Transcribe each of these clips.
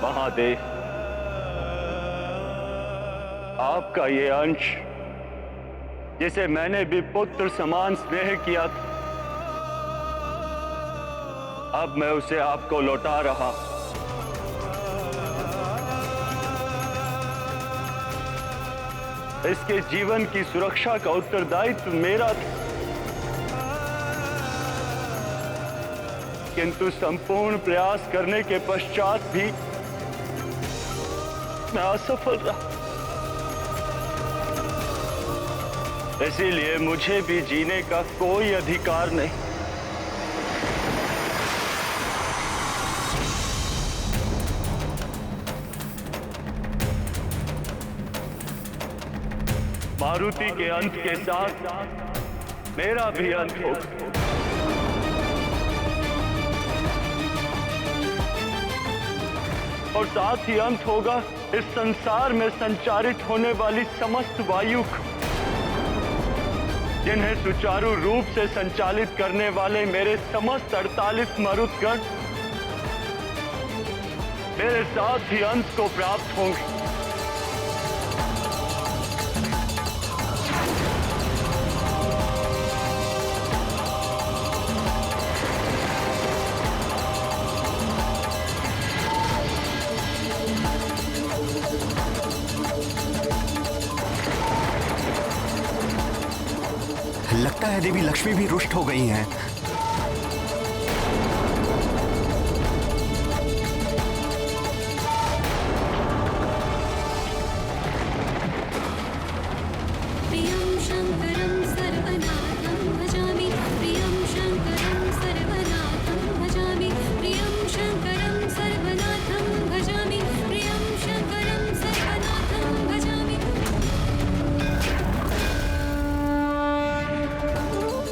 महादेव, आपका ये अंश जिसे मैंने भी पुत्र समान स्नेह किया था, अब मैं उसे आपको लौटा रहा। इसके जीवन की सुरक्षा का उत्तरदायित्व मेरा था, किंतु संपूर्ण प्रयास करने के पश्चात भी मैं असफल रहा। इसीलिए मुझे भी जीने का कोई अधिकार नहीं। मारुति के अंत के साथ मेरा भी अंत होगा। और साथ ही अंत होगा इस संसार में संचारित होने वाली समस्त वायु का, जिन्हें सुचारू रूप से संचालित करने वाले मेरे समस्त 48 मरुतगण मेरे साथ ही अंत को प्राप्त होंगे। लगता है देवी लक्ष्मी भी रुष्ट हो गई हैं।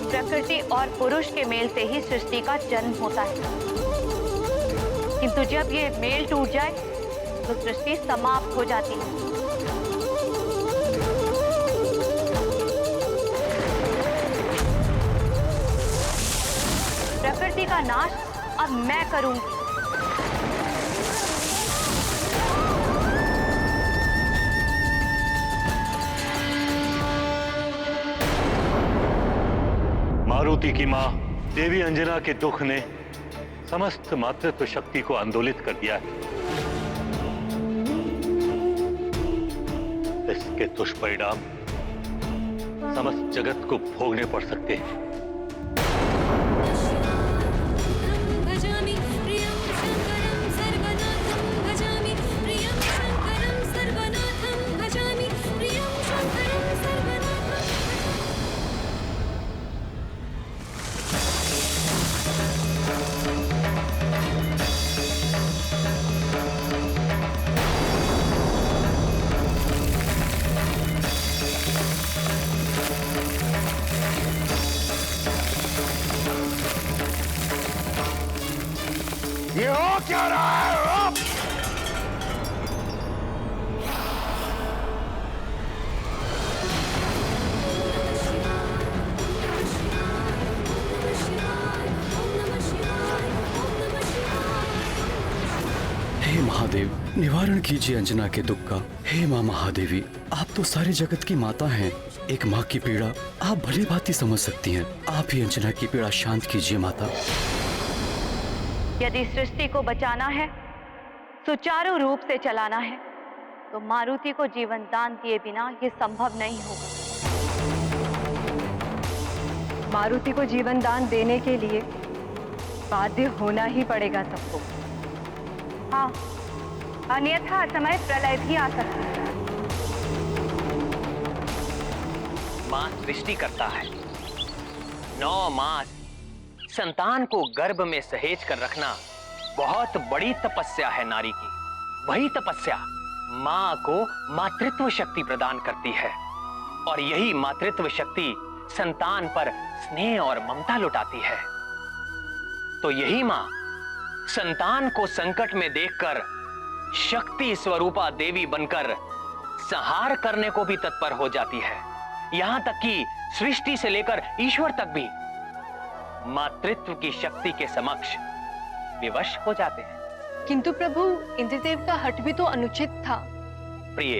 प्रकृति और पुरुष के मेल से ही सृष्टि का जन्म होता है, किंतु जब ये मेल टूट जाए तो सृष्टि समाप्त हो जाती है। प्रकृति का नाश अब मैं करूंगी। मारुति की मां देवी अंजना के दुख ने समस्त मातृत्व शक्ति को आंदोलित कर दिया है। इसके दुष्परिणाम समस्त जगत को भोगने पड़ सकते हैं। ये हो क्या रहा है? हे महादेव, निवारण कीजिए अंजना के दुख का। हे माँ महादेवी, आप तो सारे जगत की माता हैं। एक माँ की पीड़ा आप भली भांति समझ सकती हैं। आप ही अंजना की पीड़ा शांत कीजिए माता। यदि सृष्टि को बचाना है, सुचारू रूप से चलाना है, तो मारुति को जीवन दान दिए बिना ये संभव नहीं होगा। मारुति को जीवन दान देने के लिए बाध्य होना ही पड़ेगा सबको। हाँ, अन्यथा असमय प्रलय भी आ सकता है। मां सृष्टि करता है। 9 मास संतान को गर्भ में सहेज कर रखना बहुत बड़ी तपस्या है नारी की। वही तपस्या मां को मातृत्व शक्ति प्रदान करती है, और यही मातृत्व शक्ति संतान पर स्नेह और ममता लुटाती है। तो यही मां संतान को संकट में देखकर शक्ति स्वरूपा देवी बनकर संहार करने को भी तत्पर हो जाती है। यहां तक कि सृष्टि से लेकर ईश्वर तक भी मातृत्व की शक्ति के समक्ष विवश हो जाते हैं। किंतु प्रभु, इंद्रदेव का हठ भी तो अनुचित था। प्रिय,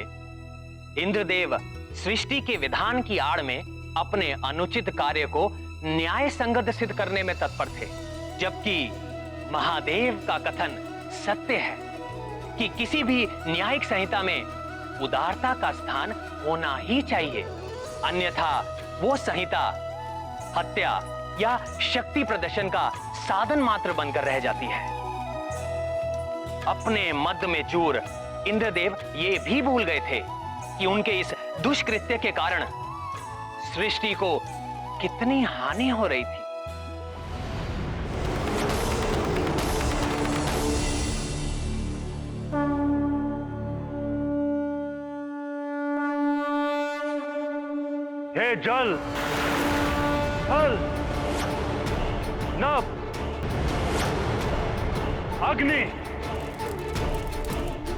इंद्रदेव सृष्टि के विधान की आड़ में अपने अनुचित कार्य को न्याय संगत सिद्ध करने में तत्पर थे, जबकि महादेव का कथन सत्य है कि किसी भी न्यायिक संहिता में उदारता का स्थान होना ही चाहिए, अन्यथा वो संहिता हत्या या शक्ति प्रदर्शन का साधन मात्र बनकर रह जाती है। अपने मद में चूर इंद्रदेव ये भी भूल गए थे कि उनके इस दुष्कृत्य के कारण सृष्टि को कितनी हानि हो रही थी। हे जल, थल, नभ, अग्नि,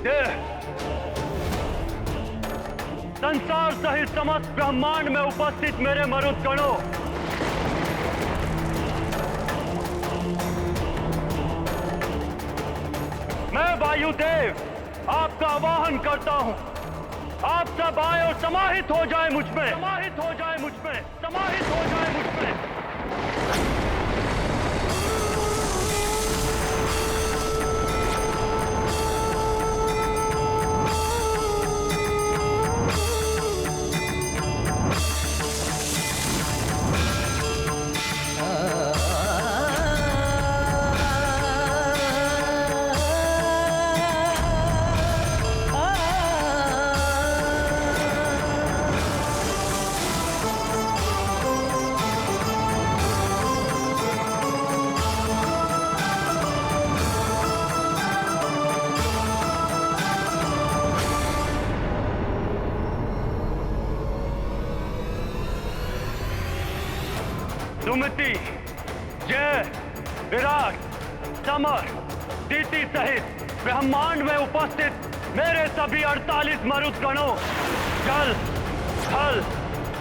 देह, संसार सहित समस्त ब्रह्मांड में उपस्थित मेरे मरुदगणों, मैं वायुदेव आपका आवाहन करता हूं। आप सब आए और समाहित हो जाए मुझ में, समाहित हो जाए मुझ में, समाहित हो जाए मुझ में। सुमति, जय, विराट, समर, दीति सहित ब्रह्मांड में उपस्थित मेरे सभी 48 मरुदगणों, जल, थल,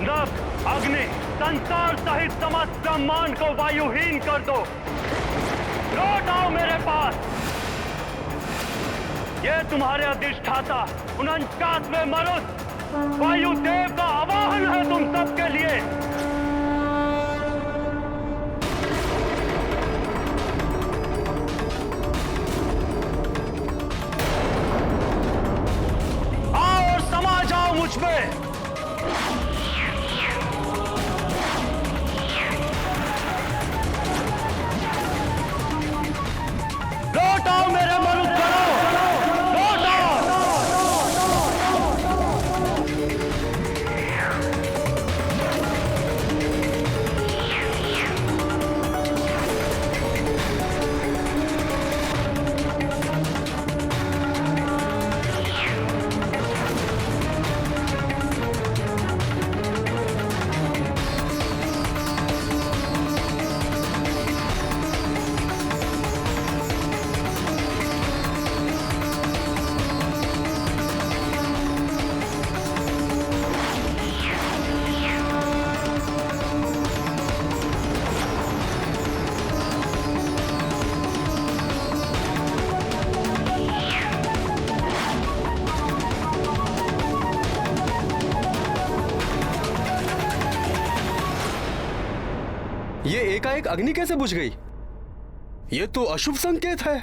नभ, अग्नि, संसार सहित समस्त ब्रह्मांड को वायुहीन कर दो। लौट आओ मेरे पास। ये तुम्हारे अधिष्ठाता 49वें मरुद वायुदेव का आवाहन है तुम सबके लिए। मुझ में लौट आओ मेरे मरुदगणों, लौट आओ। ये एकाएक अग्नि कैसे बुझ गई? ये तो अशुभ संकेत है।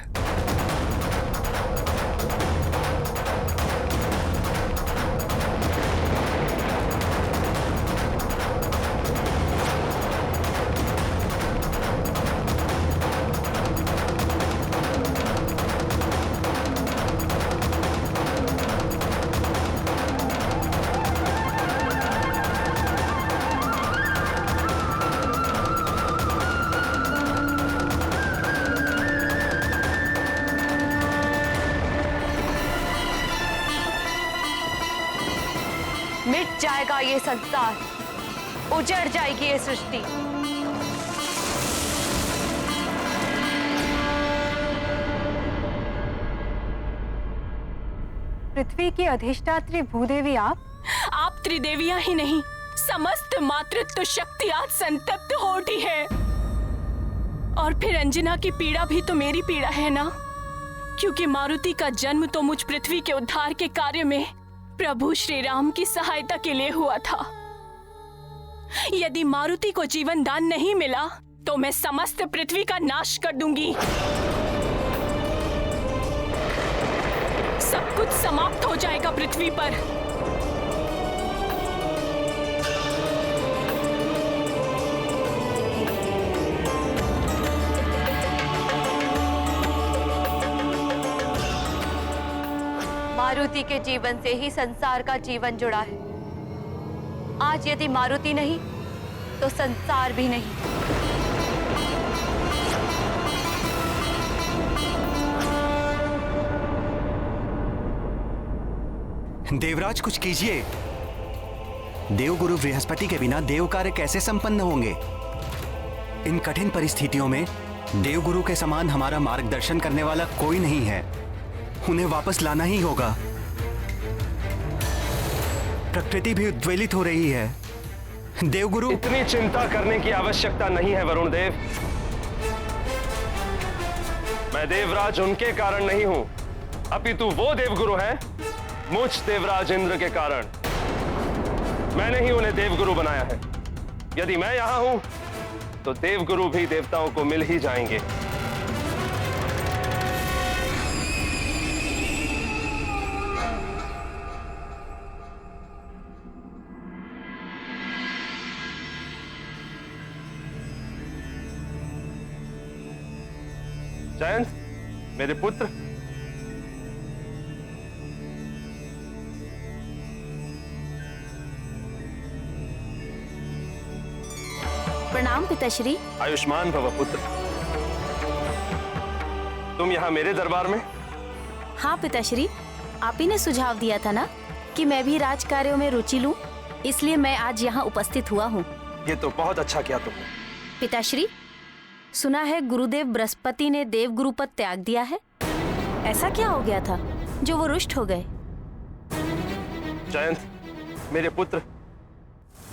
मिट जाएगा ये संसार, उजड़ जाएगी ये सृष्टि। पृथ्वी की अधिष्ठात्री भूदेवी आप त्रिदेवियां ही नहीं, समस्त मातृत्व शक्ति आज संतप्त हो उठी है। और फिर अंजना की पीड़ा भी तो मेरी पीड़ा है ना। क्योंकि मारुति का जन्म तो मुझ पृथ्वी के उद्धार के कार्य में प्रभु श्री राम की सहायता के लिए हुआ था। यदि मारुति को जीवन दान नहीं मिला तो मैं समस्त पृथ्वी का नाश कर दूंगी। सब कुछ समाप्त हो जाएगा पृथ्वी पर। मारुति के जीवन से ही संसार का जीवन जुड़ा है। आज यदि मारुति नहीं तो संसार भी नहीं। देवराज कुछ कीजिए। देवगुरु बृहस्पति के बिना देव कार्य कैसे संपन्न होंगे? इन कठिन परिस्थितियों में देवगुरु के समान हमारा मार्गदर्शन करने वाला कोई नहीं है। उन्हें वापस लाना ही होगा। प्रकृति भी उद्वेलित हो रही है। देवगुरु, इतनी चिंता करने की आवश्यकता नहीं है वरुण देव। मैं देवराज उनके कारण नहीं हूं, अपितु वो देवगुरु हैं मुझ देवराज इंद्र के कारण। मैंने ही उन्हें देवगुरु बनाया है। यदि मैं यहां हूं तो देवगुरु भी देवताओं को मिल ही जाएंगे। जयंत, मेरे पुत्र, प्रणाम पिताश्री। आयुष्मान भव पुत्र। तुम यहाँ मेरे दरबार में? हाँ पिताश्री, आप ही ने सुझाव दिया था ना कि मैं भी राज कार्यों में रुचि लूं, इसलिए मैं आज यहाँ उपस्थित हुआ हूँ। ये तो बहुत अच्छा किया तुमने। पिताश्री, सुना है गुरुदेव बृहस्पति ने देवगुरु पद त्याग दिया है। ऐसा क्या हो गया था जो वो रुष्ट हो गए? जयंत, मेरे पुत्र,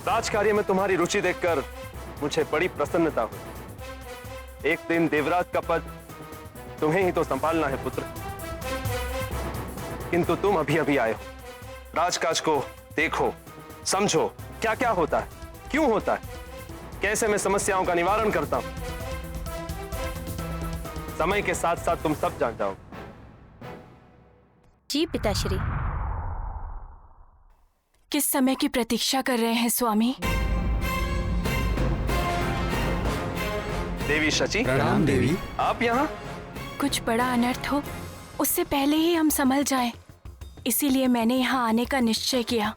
राजकार्य में तुम्हारी रुचि देखकर मुझे बड़ी प्रसन्नता हुई। एक दिन देवराज का पद तुम्हें ही तो संभालना है पुत्र। किंतु तुम अभी अभी आए हो। राजकाज को देखो, समझो क्या क्या होता है, क्यों होता है, कैसे मैं समस्याओं का निवारण करता हूं। समय के साथ साथ तुम सब जान जाओगे। जी पिताश्री। किस समय की प्रतीक्षा कर रहे हैं स्वामी? देवी शची। प्रणाम देवी। आप यहाँ? कुछ बड़ा अनर्थ हो उससे पहले ही हम संभल जाएं, इसीलिए मैंने यहाँ आने का निश्चय किया।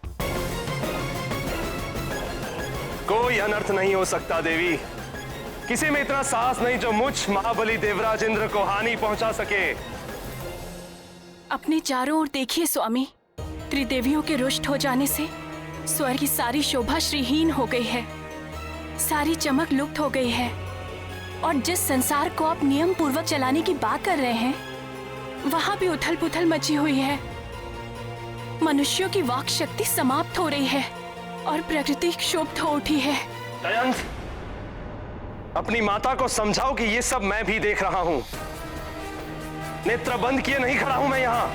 कोई अनर्थ नहीं हो सकता देवी। किसी में इतना साहस नहीं जो मुझ महाबली देवराज इंद्र को हानि पहुंचा सके। अपने चारों ओर देखिए स्वामी, त्रिदेवियों के रुष्ट हो जाने से स्वर्ग की सारी शोभा श्रीहीन हो गई है, सारी चमक लुप्त हो गई है। और जिस संसार को आप नियम पूर्वक चलाने की बात कर रहे हैं वहां भी उथल पुथल मची हुई है। मनुष्यों की वाक शक्ति समाप्त हो रही है और प्रकृति क्षुब्ध हो उठी है। जयंत, अपनी माता को समझाओ कि ये सब मैं भी देख रहा हूं। नेत्र बंद किए नहीं खड़ा हूं मैं यहां।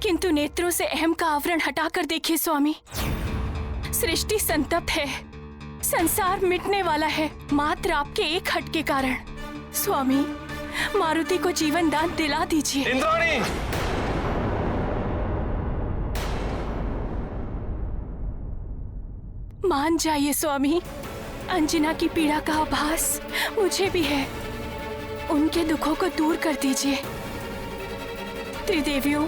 किंतु नेत्रों से अहम का आवरण हटाकर देखिए स्वामी, सृष्टि संतप्त है, संसार मिटने वाला है मात्र आपके एक हट के कारण। स्वामी, मारुति को जीवन दान दिला दीजिए। इंद्राणी! मान जाइए स्वामी, अंजना की पीड़ा का आभास मुझे भी है। उनके दुखों को दूर कर दीजिए। त्रिदेवियों,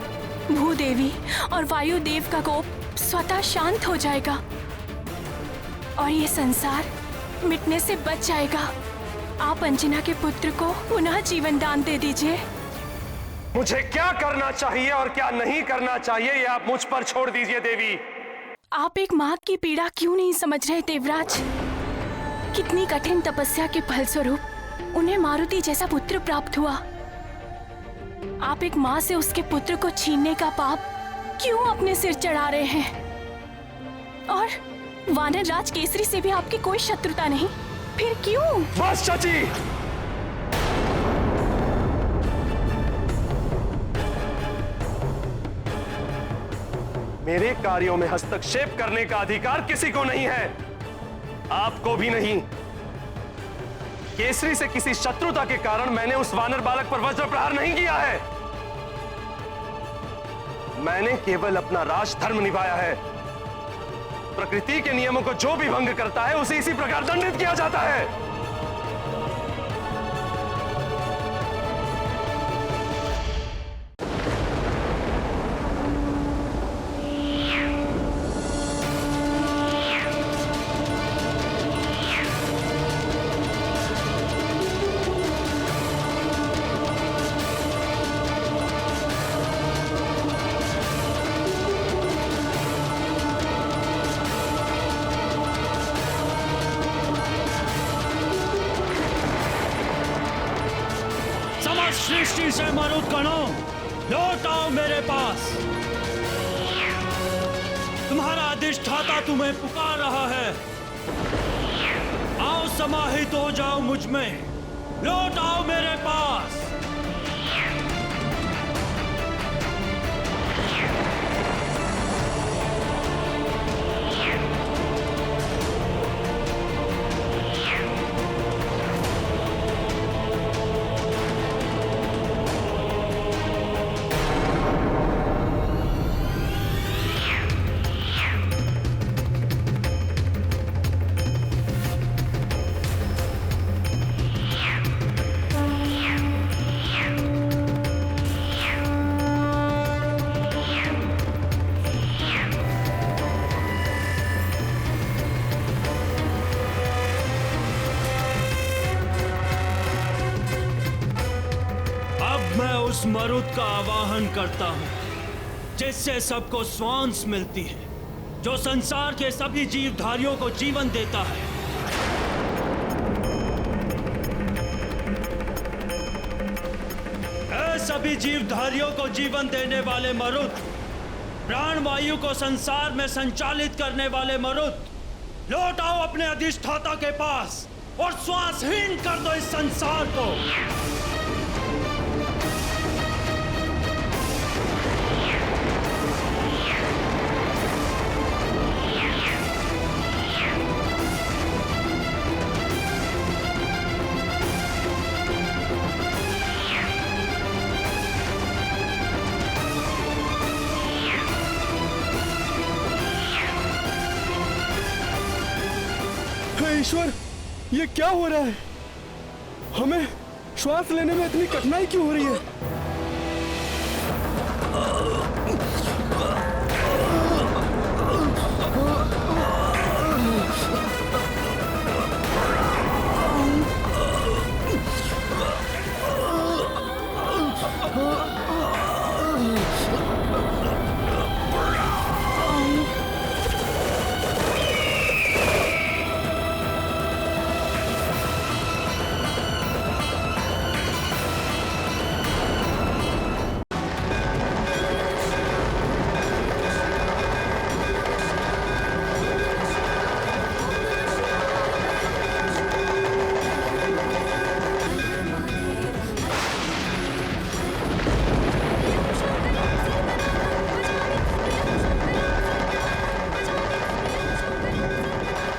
भूदेवी और वायुदेव का कोप स्वतः शांत हो जाएगा और ये संसार मिटने से बच जाएगा। आप अंजना के पुत्र को पुनः जीवन दान दे दीजिए। मुझे क्या करना चाहिए और क्या नहीं करना चाहिए ये आप मुझ पर छोड़ दीजिए देवी। आप एक माँ की पीड़ा क्यों नहीं समझ रहे देवराज? कितनी कठिन तपस्या के फलस्वरूप उन्हें मारुति जैसा पुत्र प्राप्त हुआ। आप एक माँ से उसके पुत्र को छीनने का पाप क्यों अपने सिर चढ़ा रहे हैं? और वानर राज केसरी से भी आपकी कोई शत्रुता नहीं, फिर क्यों? बस चाची, मेरे कार्यों में हस्तक्षेप करने का अधिकार किसी को नहीं है, आपको भी नहीं। केसरी से किसी शत्रुता के कारण मैंने उस वानर बालक पर वज्र प्रहार नहीं किया है। मैंने केवल अपना राजधर्म निभाया है। प्रकृति के नियमों को जो भी भंग करता है उसे इसी प्रकार दंडित किया जाता है। सृष्टि से मरुत गणों, लौट आओ मेरे पास। तुम्हारा अधिष्ठाता तुम्हें पुकार रहा है। आओ समाहित हो जाओ मुझ में, लौट आओ मेरे पास। मैं उस मरुत का आवाहन करता हूं जिससे सबको श्वास मिलती है, जो संसार के सभी जीवधारियों को जीवन देता है। ऐ सभी जीवधारियों को जीवन देने वाले मरुत, प्राणवायु को संसार में संचालित करने वाले मरुत, लौट आओ अपने अधिष्ठाता के पास और श्वासहीन कर दो इस संसार को। ईश्वर, ये क्या हो रहा है? हमें श्वास लेने में इतनी कठिनाई क्यों हो रही है?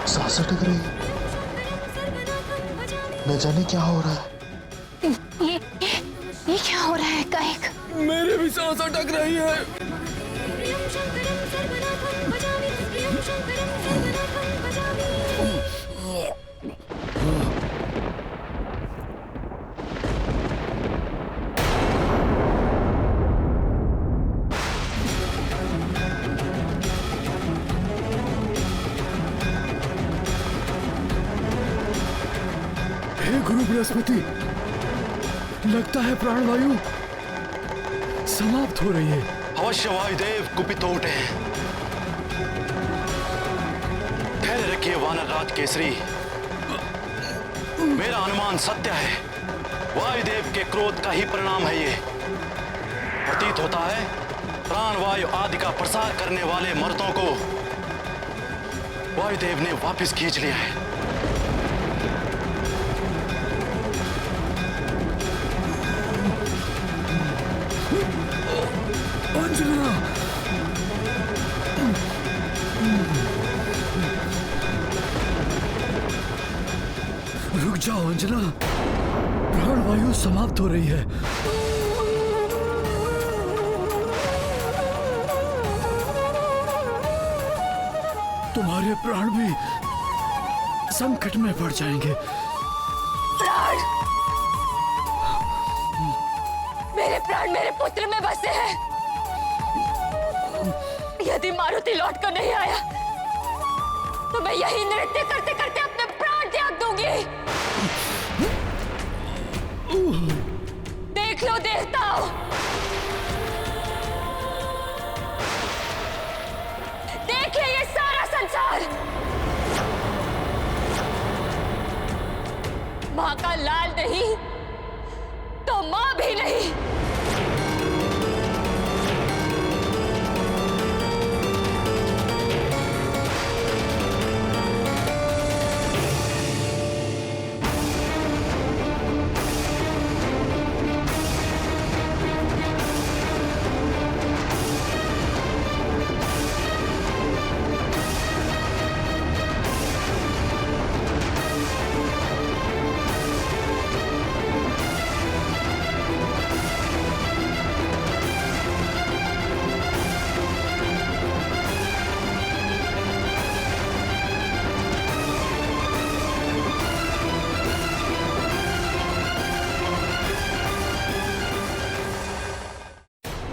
सांस अटक रही है, न जाने क्या हो रहा है। ये क्या हो रहा है कायक? मेरी भी सांस अटक रही है। गुरु बृहस्पति, लगता है प्राणवायु समाप्त हो रही है। अवश्य वायुदेव कुपित हो उठे। ठहरे रखिए वानरराज केसरी, मेरा अनुमान सत्य है। वायुदेव के क्रोध का ही परिणाम है ये। प्रतीत होता है प्राणवायु आदि का प्रसार करने वाले मर्दों को वायुदेव ने वापस खींच लिया है। रुक जाओ अंजना, प्राणवायु समाप्त हो रही है। तुम्हारे प्राण भी संकट में पड़ जाएंगे। प्राण, मेरे प्राण मेरे पुत्र में बसे हैं। यदि मारुति लौट कर नहीं आया तो मैं यही नृत्य करते करते अपने प्राण त्याग दूंगी। देख लो देवताओं, देख ले ये सारा संसार। मां का लाल नहीं तो मां भी नहीं।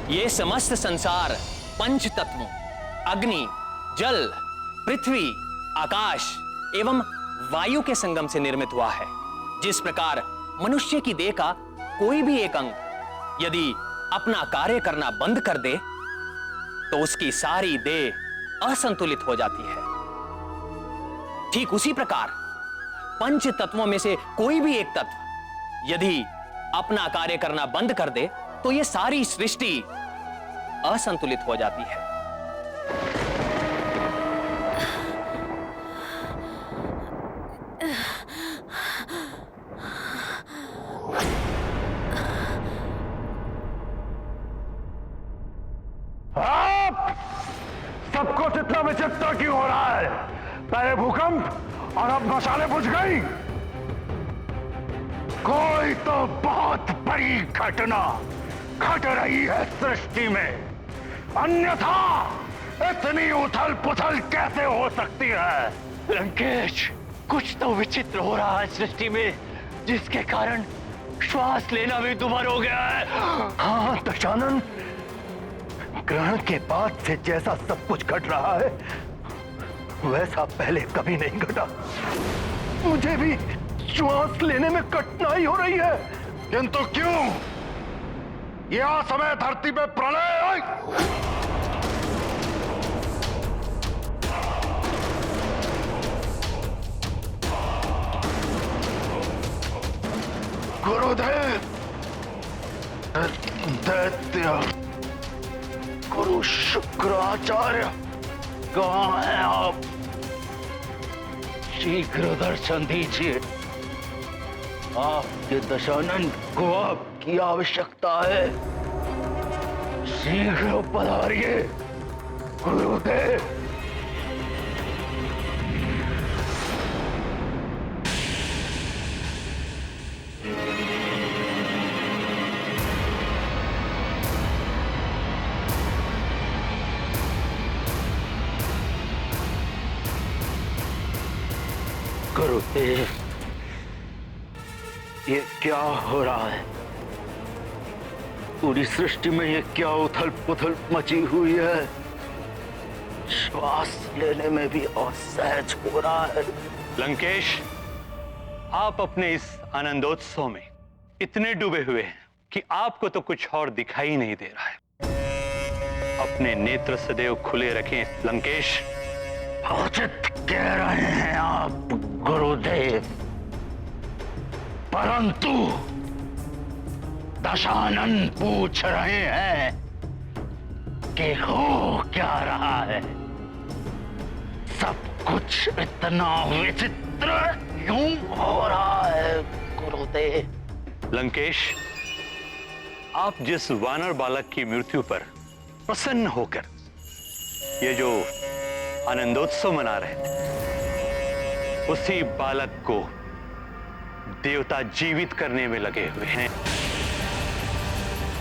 ये समस्त संसार पंच तत्वों अग्नि, जल, पृथ्वी, आकाश एवं वायु के संगम से निर्मित हुआ है। जिस प्रकार मनुष्य की देह का कोई भी एक अंग यदि अपना कार्य करना बंद कर दे तो उसकी सारी देह असंतुलित हो जाती है, ठीक उसी प्रकार पंच तत्वों में से कोई भी एक तत्व यदि अपना कार्य करना बंद कर दे तो यह सारी सृष्टि असंतुलित हो जाती है। सब कुछ इतना विचित्र क्यों हो रहा है? पहले भूकंप और अब मशालें बुझ गई। कोई तो बहुत बड़ी घटना घट रही है सृष्टि में, अन्यथा इतनी उथल पुथल कैसे हो सकती है? लंकेश, कुछ तो विचित्र हो रहा है सृष्टि में, जिसके कारण श्वास लेना भी दुभर हो गया है। हाँ दशानन, ग्रहण के बाद से जैसा सब कुछ घट रहा है वैसा पहले कभी नहीं घटा। मुझे भी श्वास लेने में कठिनाई हो रही है। किंतु क्यों? यह समय धरती पे प्रलय। गुरुदेव, दैत्य गुरु शुक्राचार्य, कहाँ हैं आप? शीघ्र दर्शन दीजिए। आपके दशानन को आपकी आवश्यकता है। शीघ्र पधारिए गुरुदेव। गुरुदेव, ये क्या हो रहा है? पूरी सृष्टि में ये क्या उथल पुथल मची हुई है? श्वास लेने में भी असहज हो रहा है। लंकेश, आप अपने इस आनंदोत्सव में इतने डूबे हुए हैं कि आपको तो कुछ और दिखाई नहीं दे रहा है। अपने नेत्र सदैव खुले रखें लंकेश। उचित कह रहे हैं आप गुरुदेव, परंतु दशानन पूछ रहे हैं कि हो क्या रहा है? सब कुछ इतना विचित्र क्यों हो रहा है गुरुदेव? लंकेश, आप जिस वानर बालक की मृत्यु पर प्रसन्न होकर ये जो आनंदोत्सव मना रहे थे, उसी बालक को देवता जीवित करने में लगे हुए हैं।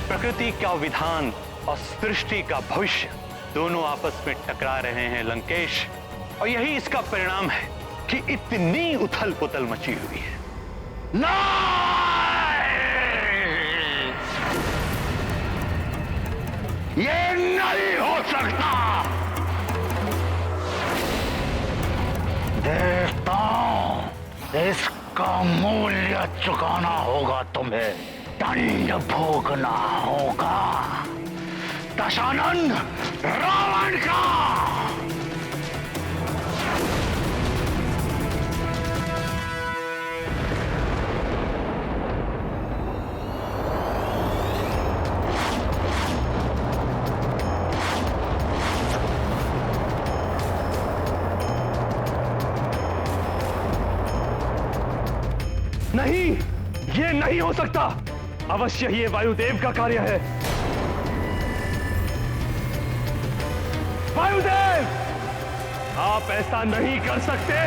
प्रकृति का विधान और सृष्टि का भविष्य दोनों आपस में टकरा रहे हैं लंकेश, और यही इसका परिणाम है कि इतनी उथल पुथल मची हुई है। ये नहीं हो सकता। देवताओं, इसका मूल्य चुकाना होगा तुम्हें, दंड भोगना होगा दशानन रावण का। नहीं, ये नहीं हो सकता। अवश्य ही ये वायुदेव का कार्य है। वायुदेव, आप ऐसा नहीं कर सकते।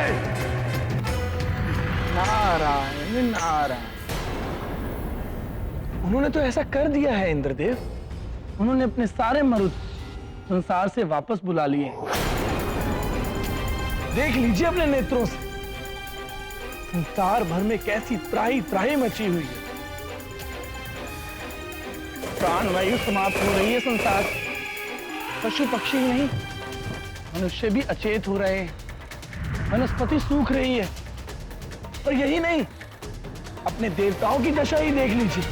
नारायण नारायण, उन्होंने तो ऐसा कर दिया है इंद्रदेव। उन्होंने अपने सारे मरुद संसार से वापस बुला लिए। देख लीजिए अपने नेत्रों से, संसार भर में कैसी त्राही त्राही मची हुई है। प्राणवायु समाप्त हो रही है संसार। पशु पक्षी नहीं, मनुष्य भी अचेत हो रहे हैं। वनस्पति सूख रही है। और यही नहीं, अपने देवताओं की दशा ही देख लीजिए।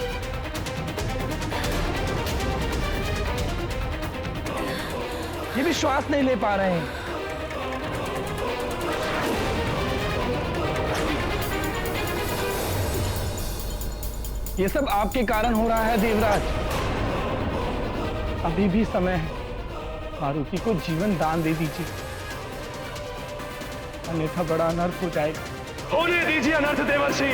ये भी श्वास नहीं ले पा रहे हैं। ये सब आपके कारण हो रहा है देवराज। अभी भी समय है, मारुति को जीवन दान दे दीजिए, अन्यथा बड़ा अनर्थ हो जाएगा। होने दीजिए अनर्थ देवर्षि।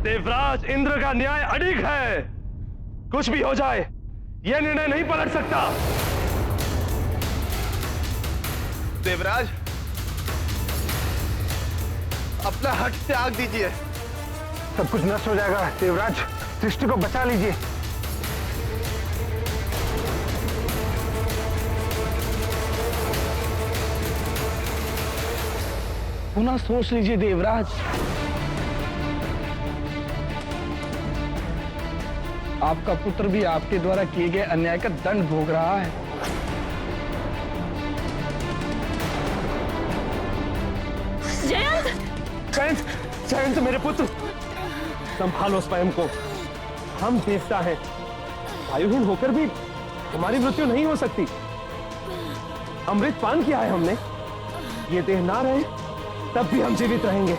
देवराज इंद्र का न्याय अडिग है। कुछ भी हो जाए, यह निर्णय नहीं पलट सकता। देवराज, अपना हट त्याग दीजिए। सब कुछ नष्ट हो जाएगा देवराज, सृष्टि को बचा लीजिए। पुनः सोच लीजिए देवराज। आपका पुत्र भी आपके द्वारा किए गए अन्याय का दंड भोग रहा है। जयंत, जयंत मेरे पुत्र, संभालो स्वयं को। हम देवता हैं, वायुहीन होकर भी हमारी मृत्यु नहीं हो सकती। अमृत पान किया है हमने। ये देह ना रहे तब भी हम जीवित रहेंगे।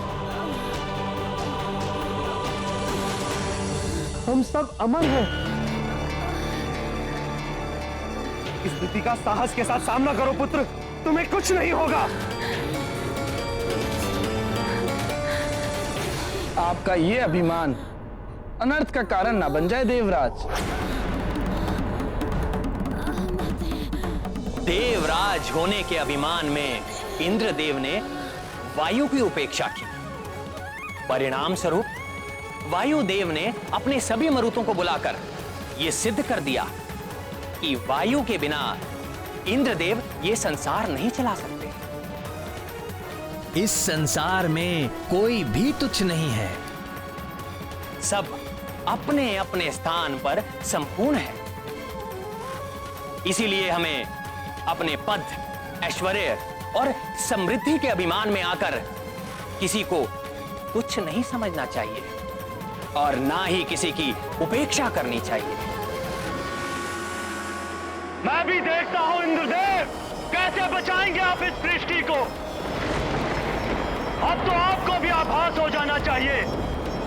हम सब अमर हैं। इस स्थिति का साहस के साथ सामना करो पुत्र, तुम्हें कुछ नहीं होगा। आपका ये अभिमान अनर्थ का कारण ना बन जाए देवराज। देवराज होने के अभिमान में इंद्रदेव ने वायु की उपेक्षा की। परिणाम स्वरूप वायुदेव ने अपने सभी मरुतों को बुलाकर यह सिद्ध कर दिया कि वायु के बिना इंद्रदेव ये संसार नहीं चला सकते। इस संसार में कोई भी तुच्छ नहीं है। सब अपने अपने स्थान पर संपूर्ण है। इसीलिए हमें अपने पद, ऐश्वर्य और समृद्धि के अभिमान में आकर किसी को तुच्छ नहीं समझना चाहिए और ना ही किसी की उपेक्षा करनी चाहिए। मैं भी देखता हूं इंद्रदेव, कैसे बचाएंगे आप इस सृष्टि को। अब तो आपको भी आभास हो जाना चाहिए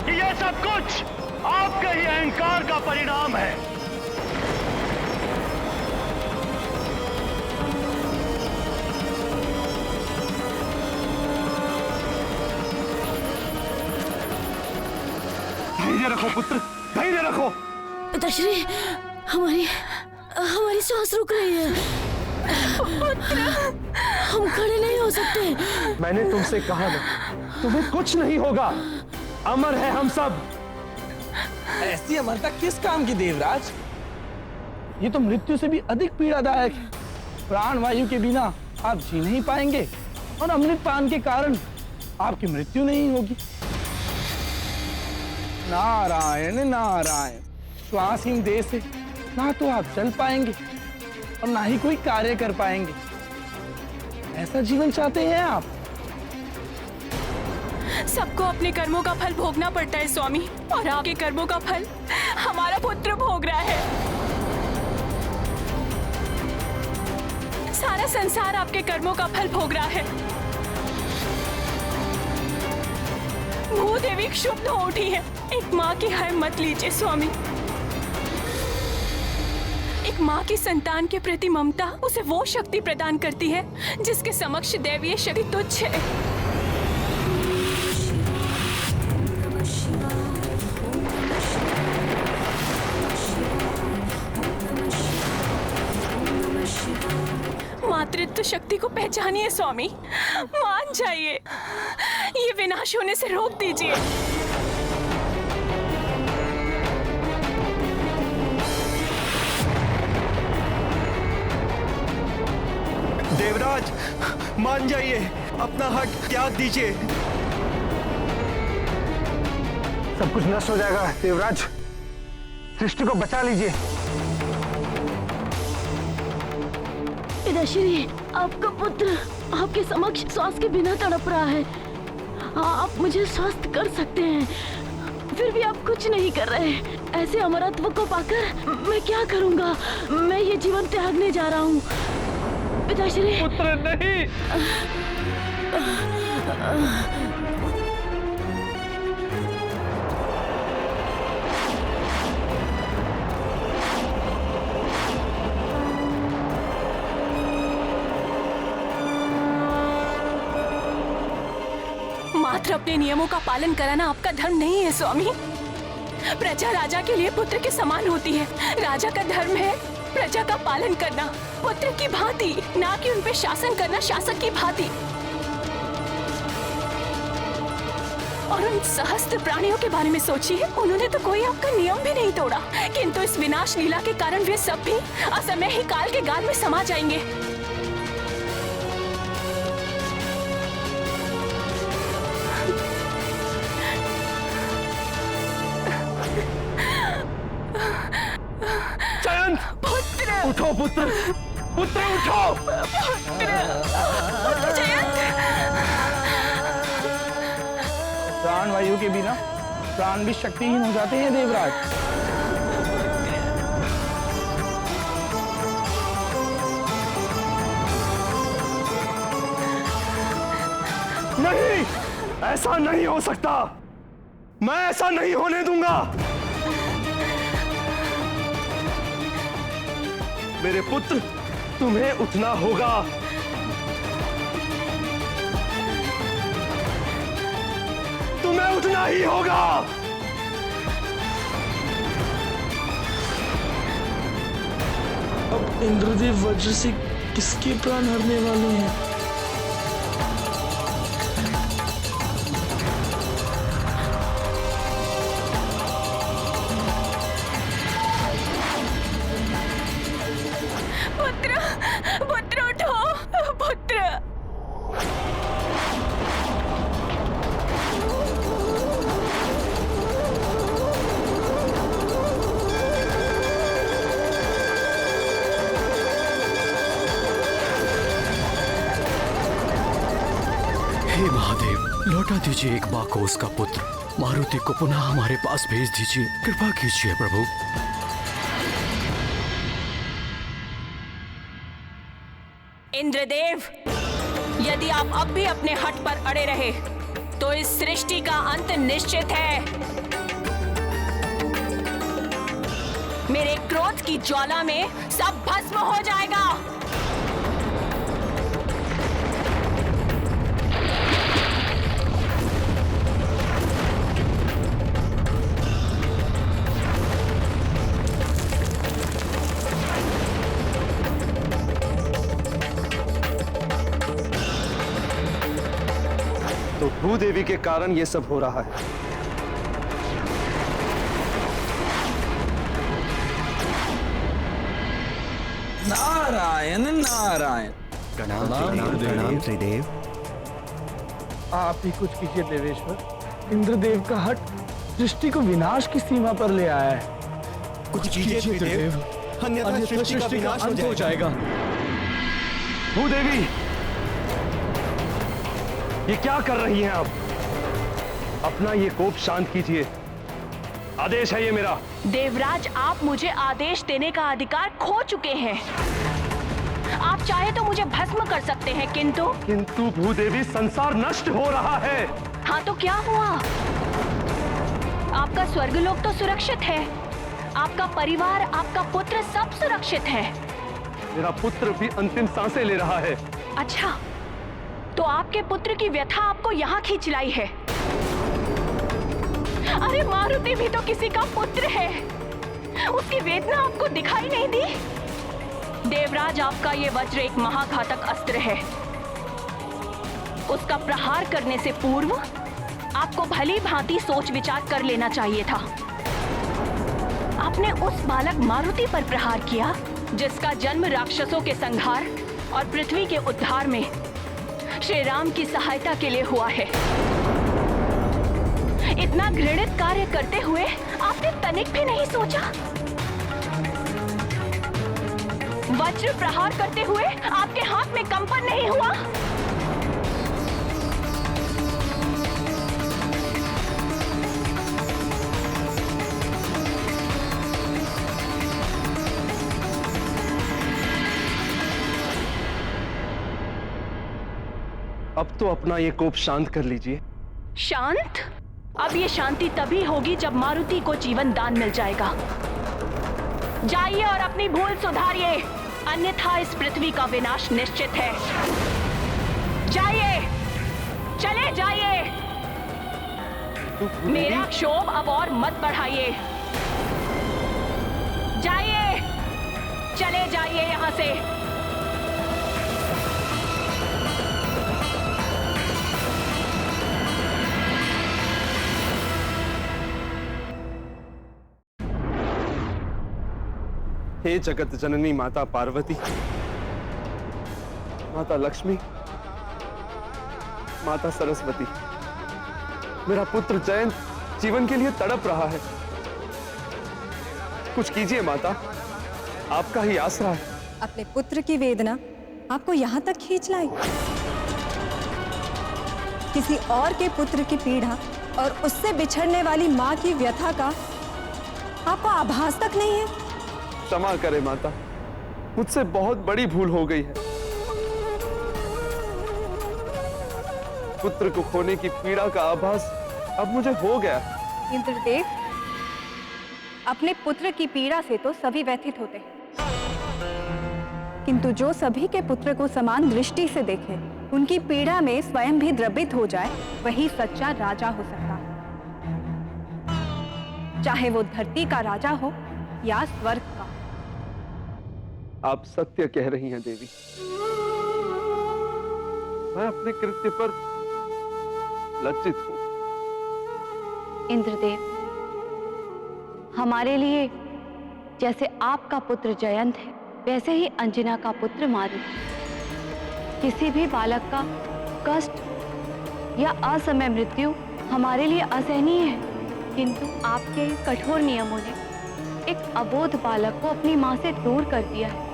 कि यह सब कुछ आपके ही अहंकार का परिणाम है। धैर्य रखो पुत्र, धैर्य रखो। पिताश्री, हमारी सांस रुक रही है। हम खड़े नहीं हो हो सकते। मैंने तुमसे कहा ना, तुम्हें कुछ नहीं होगा। अमर है हम सब। ऐसी अमरता किस काम की देवराज? ये तो मृत्यु से भी अधिक पीड़ादायक है। प्राण वायु के बिना आप जी नहीं पाएंगे और अमृत पान के कारण आपकी मृत्यु नहीं होगी। नारायण नारायण। श्वासहीन देह से ना तो आप चल पाएंगे और ना ही कोई कार्य कर पाएंगे। ऐसा जीवन चाहते हैं आप? सबको अपने कर्मों का फल भोगना पड़ता है स्वामी, और आपके कर्मों का फल हमारा पुत्र भोग रहा है। सारा संसार आपके कर्मों का फल भोग रहा है। भूदेवी क्षुब्ध हो उठी है। एक माँ की हाय मत लीजिए स्वामी। एक माँ की संतान के प्रति ममता उसे वो शक्ति प्रदान करती है जिसके समक्ष दैवीय शक्ति तुच्छ है। मातृत्व शक्ति को पहचानिए स्वामी, मान जाइए। ये विनाश होने से रोक दीजिए। देवराज, मान जाइए, अपना हट त्याग दीजिए। सब कुछ नष्ट हो जाएगा देवराज, सृष्टि को बचा लीजिए। पिताश्री, आपका पुत्र आपके समक्ष श्वास के बिना तड़प रहा है। आप मुझे स्वस्थ कर सकते हैं, फिर भी आप कुछ नहीं कर रहे। ऐसे अमरत्व को पाकर मैं क्या करूंगा? मैं ये जीवन त्यागने जा रहा हूँ पिताश्री। पुत्र नहीं। मात्र अपने नियमों का पालन कराना आपका धर्म नहीं है स्वामी। प्रजा राजा के लिए पुत्र के समान होती है। राजा का धर्म है प्रजा का पालन करना पुत्र की भांति, ना कि उन पे शासन करना शासक की भांति। और उन सहस्त्र प्राणियों के बारे में सोचिए, उन्होंने तो कोई आपका नियम भी नहीं तोड़ा, किंतु इस विनाश लीला के कारण वे सब भी असमय ही काल के गाल में समा जाएंगे। उठो पुत्र, पुत्र उठो। प्राण वायु के बिना प्राण भी शक्तिहीन हो जाते हैं देवराज। नहीं, ऐसा नहीं हो सकता। मैं ऐसा नहीं होने दूंगा। मेरे पुत्र, तुम्हें उठना होगा। तुम्हें उठना ही होगा। अब इंद्रदेव वज्र से किसके प्राण हरने वाले हैं? हे महादेव, लौटा दीजिए एक माँ को उसका पुत्र। मारुति को पुनः हमारे पास भेज दीजिए। कृपा कीजिए प्रभु। इंद्रदेव, यदि आप अब भी अपने हट पर अड़े रहे तो इस सृष्टि का अंत निश्चित है। मेरे क्रोध की ज्वाला में सब भस्म हो जाएगा। तो भूदेवी के कारण ये सब हो रहा है। नारायण नारायण। प्रणाम त्रिदेव। आप ही कुछ कीजिए देवेश्वर। इंद्रदेव का हट सृष्टि को विनाश की सीमा पर ले आया है। कुछ कीजिए त्रिदेव, अन्यथा सृष्टि का अंत हो जाएगा। भूदेवी, ये क्या कर रही हैं आप? अपना ये कोप शांत कीजिए, आदेश है ये मेरा। देवराज, आप मुझे आदेश देने का अधिकार खो चुके हैं। आप चाहे तो मुझे भस्म कर सकते हैं, किंतु भूदेवी, संसार नष्ट हो रहा है। हाँ तो क्या हुआ? आपका स्वर्गलोक तो सुरक्षित है, आपका परिवार, आपका पुत्र सब सुरक्षित है। मेरा पुत्र भी अंतिम सांसें ले रहा है। अच्छा, तो आपके पुत्र की व्यथा आपको यहाँ खींच लाई है। अरे मारुति भी तो किसी का पुत्र है, उसकी वेदना आपको दिखाई नहीं दी? देवराज, आपका ये वज्र एक महाघातक अस्त्र है। उसका प्रहार करने से पूर्व आपको भली भांति सोच विचार कर लेना चाहिए था। आपने उस बालक मारुति पर प्रहार किया जिसका जन्म राक्षसों के संहार और पृथ्वी के उद्धार में श्री राम की सहायता के लिए हुआ है। इतना घृणित कार्य करते हुए आपने तनिक भी नहीं सोचा? वज्र प्रहार करते हुए आपके हाथ में कंपन नहीं हुआ? अब तो अपना ये कोप शांत कर लीजिए। शांत? अब ये शांति तभी होगी जब मारुति को जीवन दान मिल जाएगा। जाइए और अपनी भूल सुधारिए, अन्यथा इस पृथ्वी का विनाश निश्चित है। जाइए, चले जाइए। मेरा क्षोभ अब और मत बढ़ाइए। जाइए, चले जाइए यहां से। हे जगत जननी माता पार्वती, माता लक्ष्मी, माता सरस्वती, मेरा पुत्र जयंत जीवन के लिए तड़प रहा है। कुछ कीजिए माता, आपका ही आसरा है। अपने पुत्र की वेदना आपको यहाँ तक खींच लाई। किसी और के पुत्र की पीड़ा और उससे बिछड़ने वाली माँ की व्यथा का आपको आभास तक नहीं है। क्षमा करे माता, मुझसे बहुत बड़ी भूल हो गई है। पुत्र को खोने की पीड़ा का आभास अब मुझे हो गया। इंद्रदेव, अपने पुत्र की पीड़ा से तो सभी व्यथित होते हैं, किंतु जो सभी के पुत्र को समान दृष्टि से देखे, उनकी पीड़ा में स्वयं भी द्रवित हो जाए, वही सच्चा राजा हो सकता है। चाहे वो धरती का राजा हो या स्वर्ग का। आप सत्य कह रही हैं देवी। मैं अपने कृत्य पर लज्जित हूं। इंद्रदेव, हमारे लिए जैसे आपका पुत्र जयंत है, वैसे ही अंजना का पुत्र मारुति। किसी भी बालक का कष्ट या असमय मृत्यु हमारे लिए असहनीय है, किंतु आपके कठोर नियमों ने एक अबोध बालक को अपनी मां से दूर कर दिया है।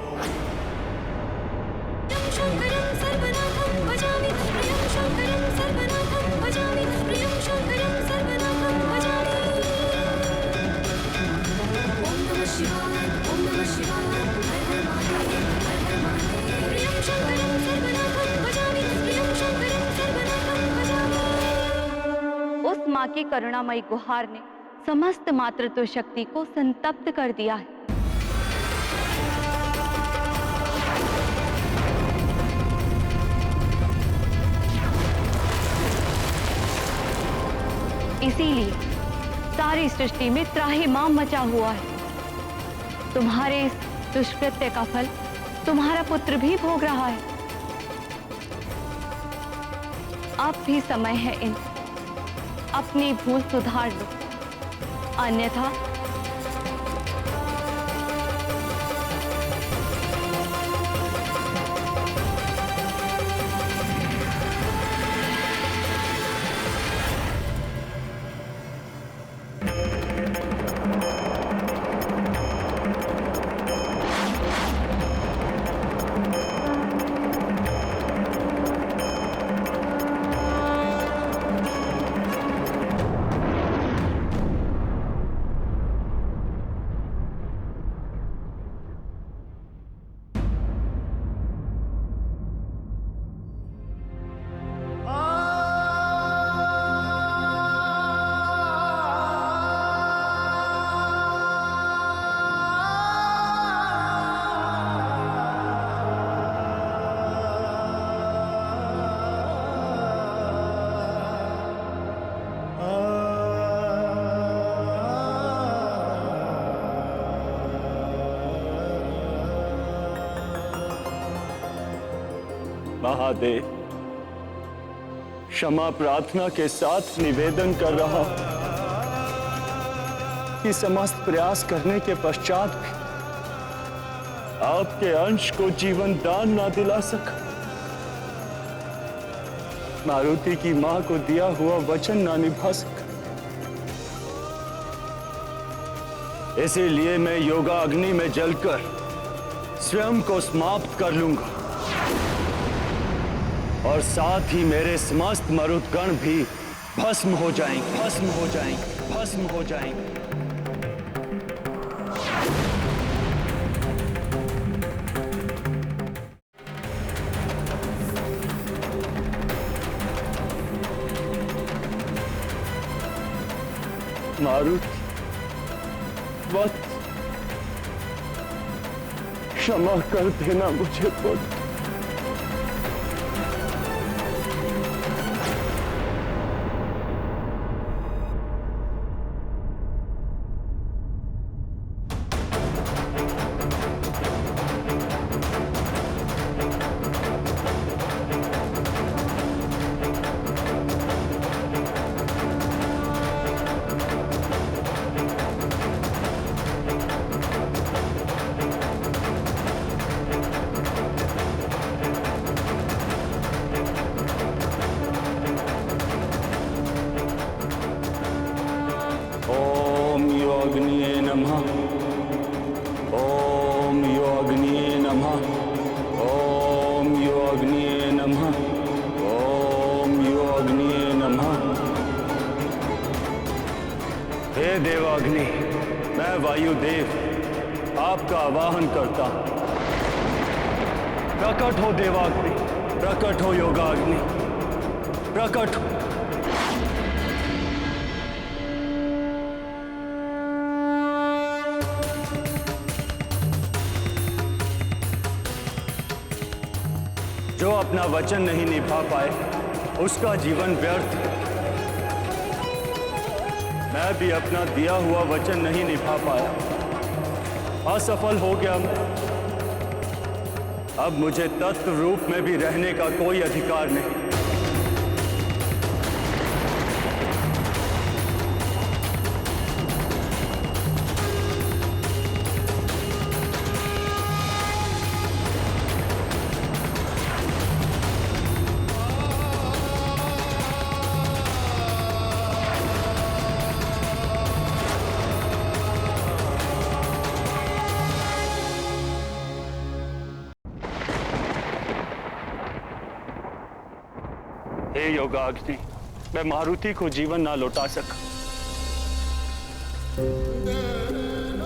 उस मां की करुणामयी गुहार ने समस्त मातृत्व शक्ति को संतप्त कर दिया है। इसीलिए सारी सृष्टि में त्राहिमाम मचा हुआ है। तुम्हारे इस दुष्कृत्य का फल तुम्हारा पुत्र भी भोग रहा है। अब भी समय है इन अपनी भूल सुधार लो, अन्यथा महादेव, क्षमा प्रार्थना के साथ निवेदन कर रहा हूं कि समस्त प्रयास करने के पश्चात भी आपके अंश को जीवन दान ना दिला सका। मारुति की मां को दिया हुआ वचन ना निभा सका। इसीलिए मैं योगा अग्नि में जलकर स्वयं को समाप्त कर लूंगा और साथ ही मेरे समस्त मरुदगण भी भस्म हो जाएंगे, भस्म हो जाएंगे, भस्म हो जाएंगे। मारुति, वत्स, क्षमा कर देना मुझे पुत्र। हे देवाग्नि, मैं वायुदेव आपका आवाहन करता हूं। प्रकट हो देवाग्नि, प्रकट हो योगाग्नि, प्रकट हो। जो अपना वचन नहीं निभा पाए उसका जीवन व्यर्थ है। मैं भी अपना दिया हुआ वचन नहीं निभा पाया, असफल हो गया मैं। अब मुझे तत्व रूप में भी रहने का कोई अधिकार नहीं। हे योगाग्नि, मैं मारुति को जीवन ना लौटा सका।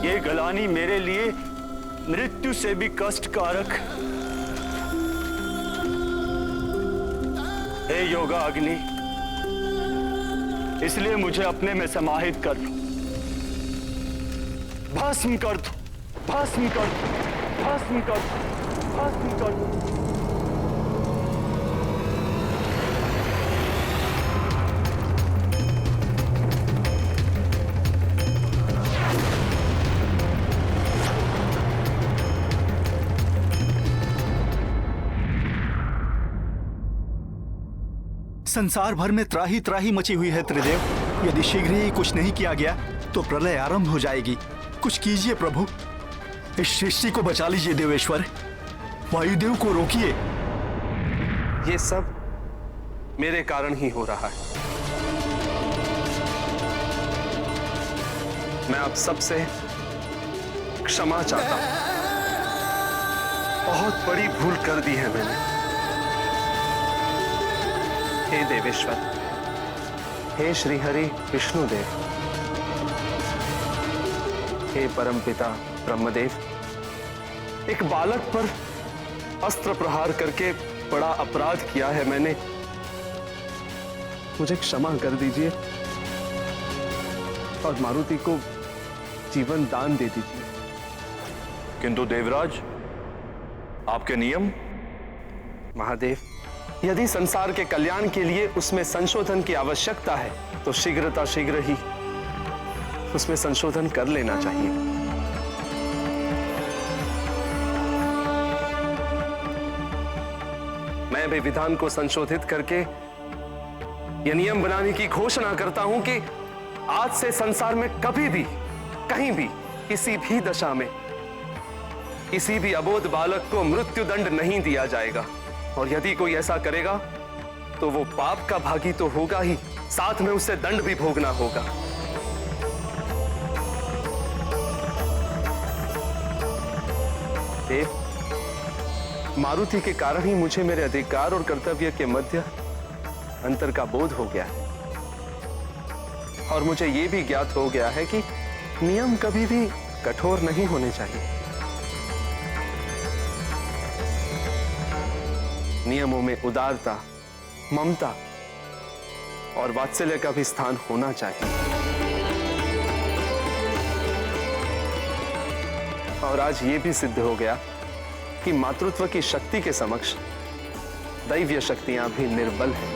ये गलानी मेरे लिए मृत्यु से भी कष्टकारक। हे योगाग्नि, इसलिए मुझे अपने में समाहित कर लो, भस्म कर दो, भस्म कर दो, भस्म कर दो, भस्म कर दो। संसार भर में त्राही त्राही मची हुई है त्रिदेव। यदि शीघ्र ही कुछ नहीं किया गया तो प्रलय आरंभ हो जाएगी। कुछ कीजिए प्रभु, इस सृष्टि को बचा लीजिए देवेश्वर। वायुदेव को रोकिए। ये सब मेरे कारण ही हो रहा है। मैं आप सबसे क्षमा चाहता हूं। बहुत बड़ी भूल कर दी है मैंने। हे देवेश्वर, हे श्रीहरि विष्णुदेव, हे परमपिता ब्रह्मदेव, एक बालक पर अस्त्र प्रहार करके बड़ा अपराध किया है मैंने। मुझे क्षमा कर दीजिए और मारुति को जीवन दान दे दीजिए। किंतु देवराज, आपके नियम। महादेव, यदि संसार के कल्याण के लिए उसमें संशोधन की आवश्यकता है तो शीघ्र ही उसमें संशोधन कर लेना चाहिए। मैं भी विधान को संशोधित करके यह नियम बनाने की घोषणा करता हूं कि आज से संसार में कभी भी, कहीं भी, किसी भी दशा में किसी भी अबोध बालक को मृत्यु दंड नहीं दिया जाएगा। और यदि कोई ऐसा करेगा तो वो पाप का भागी तो होगा ही, साथ में उसे दंड भी भोगना होगा। देव, मारुति के कारण ही मुझे मेरे अधिकार और कर्तव्य के मध्य अंतर का बोध हो गया है। और मुझे यह भी ज्ञात हो गया है कि नियम कभी भी कठोर नहीं होने चाहिए। नियमों में उदारता, ममता और वात्सल्य का भी स्थान होना चाहिए। और आज यह भी सिद्ध हो गया कि मातृत्व की शक्ति के समक्ष दैवीय शक्तियां भी निर्बल हैं।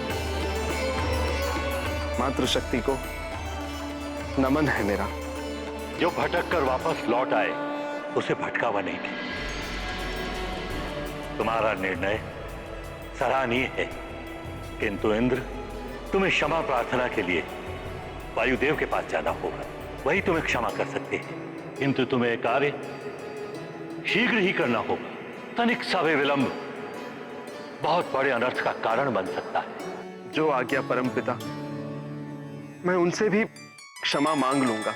मातृशक्ति को नमन है मेरा। जो भटक कर वापस लौट आए उसे भटकावा नहीं दे। तुम्हारा निर्णय सराहनीय है, किंतु इंद्र, तुम्हें क्षमा प्रार्थना के लिए वायुदेव के पास जाना होगा। वही तुम्हें क्षमा कर सकते हैं, किंतु तुम्हें कार्य शीघ्र ही करना होगा। तनिक सा भी विलंब बहुत बड़े अनर्थ का कारण बन सकता है। जो आज्ञा परमपिता, मैं उनसे भी क्षमा मांग लूंगा।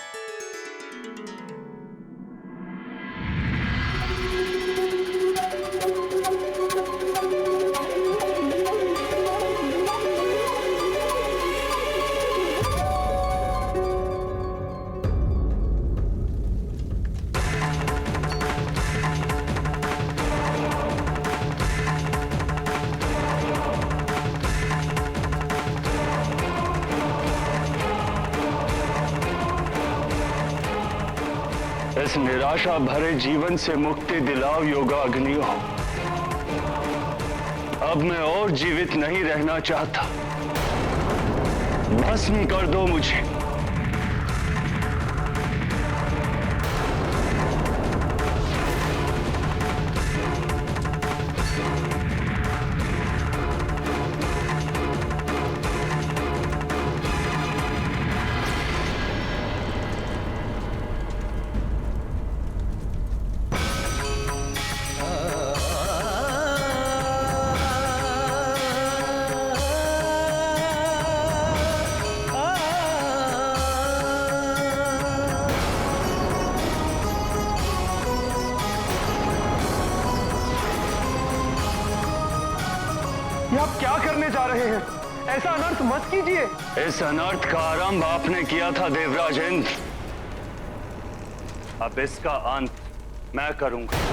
इस निराशा भरे जीवन से मुक्ति दिलाओ योगाग्नियों। अब मैं और जीवित नहीं रहना चाहता। भस्म कर दो मुझे। आप क्या करने जा रहे हैं? ऐसा अनर्थ मत कीजिए। इस अनर्थ का आरंभ आपने किया था देवराज इंद्र। अब इसका अंत मैं करूंगा।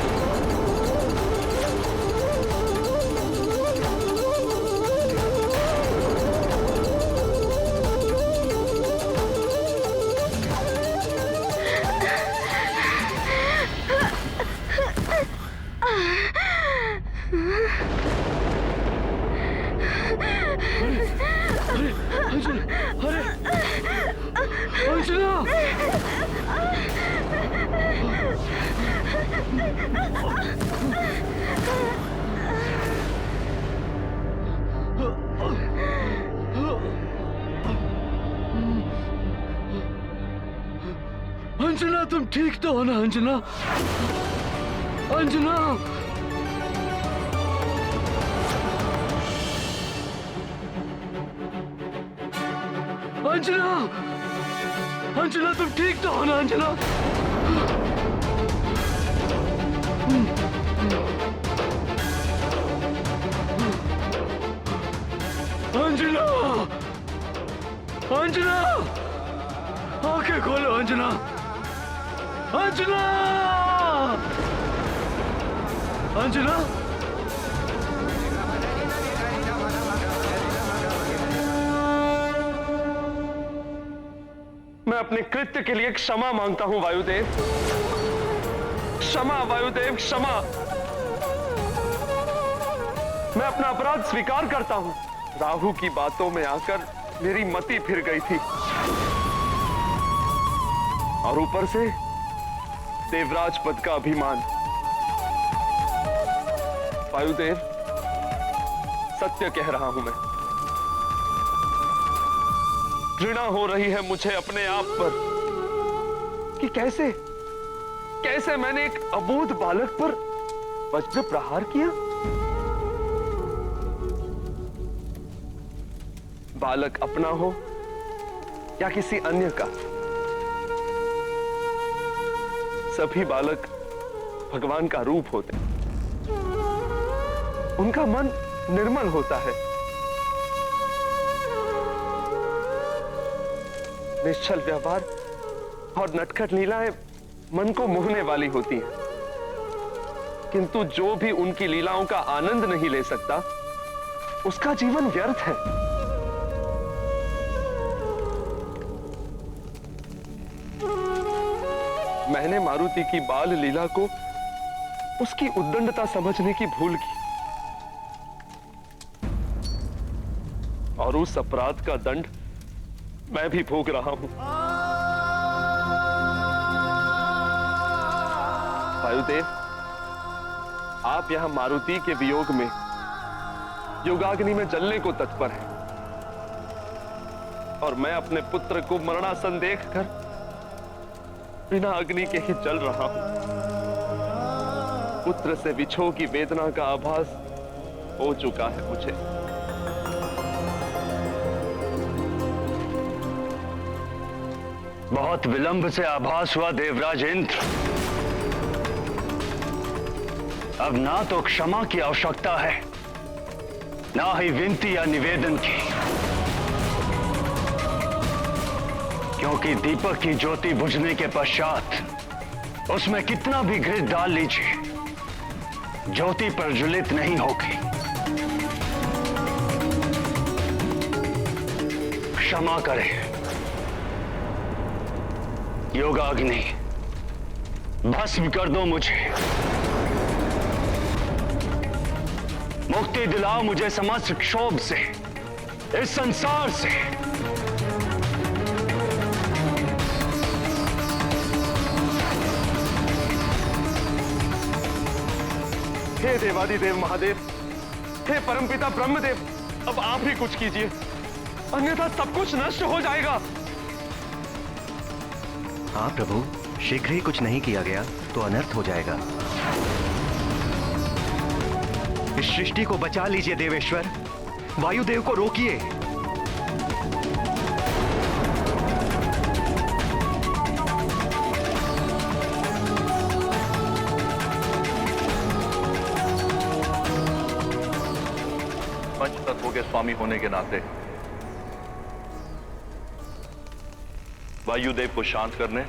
अंजना तुम ठीक तो हो ना अंजना? अंजना अंजना अंजना तुम ठीक तो हो ना अंजना? अंजना अंजना आंखें खोलो अंजना अंजना अंजना मैं अपने कृत्य के लिए क्षमा मांगता हूं वायुदेव। क्षमा वायुदेव, क्षमा। मैं अपना अपराध स्वीकार करता हूं। राहु की बातों में आकर मेरी मति फिर गई थी और ऊपर से देवराज पद का अभिमान। वायुदेव, सत्य कह रहा हूं मैं। घृणा हो रही है मुझे अपने आप पर कि कैसे मैंने एक अबोध बालक पर वज्र प्रहार किया। बालक अपना हो या किसी अन्य का, सभी बालक भगवान का रूप होते हैं। उनका मन निर्मल होता है। निश्चल व्यवहार और नटखट लीलाएं मन को मोहने वाली होती हैं, किंतु जो भी उनकी लीलाओं का आनंद नहीं ले सकता, उसका जीवन व्यर्थ है। मैंने मारुति की बाल लीला को उसकी उद्दंडता समझने की भूल की और उस अपराध का दंड मैं भी भोग रहा हूं। वायुदेव, आप यहां मारुति के वियोग में योगाग्नि में जलने को तत्पर हैं और मैं अपने पुत्र को मरणासन देखकर बिना अग्नि के ही जल रहा हूं। पुत्र से विछोह की वेदना का आभास हो चुका है मुझे। बहुत विलंब से आभास हुआ देवराज इंद्र। अब ना तो क्षमा की आवश्यकता है, ना ही विनती या निवेदन की, क्योंकि दीपक की ज्योति बुझने के पश्चात उसमें कितना भी घृत डाल लीजिए, ज्योति प्रज्वलित नहीं होगी। क्षमा करें योगाग्नि, भस्म कर दो मुझे, मुक्ति दिलाओ मुझे समस्त क्षोभ से, इस संसार से। हे देवादिदेव महादेव, हे परमपिता ब्रह्मदेव, अब आप ही कुछ कीजिए, अन्यथा सब कुछ नष्ट हो जाएगा। हाँ प्रभु, शीघ्र ही कुछ नहीं किया गया तो अनर्थ हो जाएगा। इस सृष्टि को बचा लीजिए देवेश्वर, वायुदेव को रोकिए। पंचतत्वों के स्वामी होने के नाते वायुदेव को शांत करने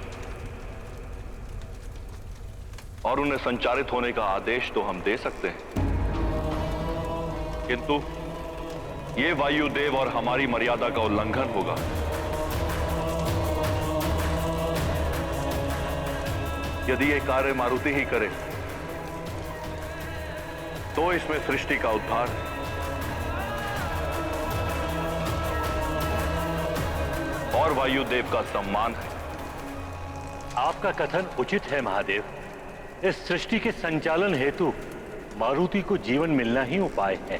और उन्हें संचारित होने का आदेश तो हम दे सकते हैं, किंतु यह वायुदेव और हमारी मर्यादा का उल्लंघन होगा। यदि यह कार्य मारुति ही करे तो इसमें सृष्टि का उद्धार है। और वायुदेव का सम्मान है। आपका कथन उचित है महादेव। इस सृष्टि के संचालन हेतु मारुति को जीवन मिलना ही उपाय है।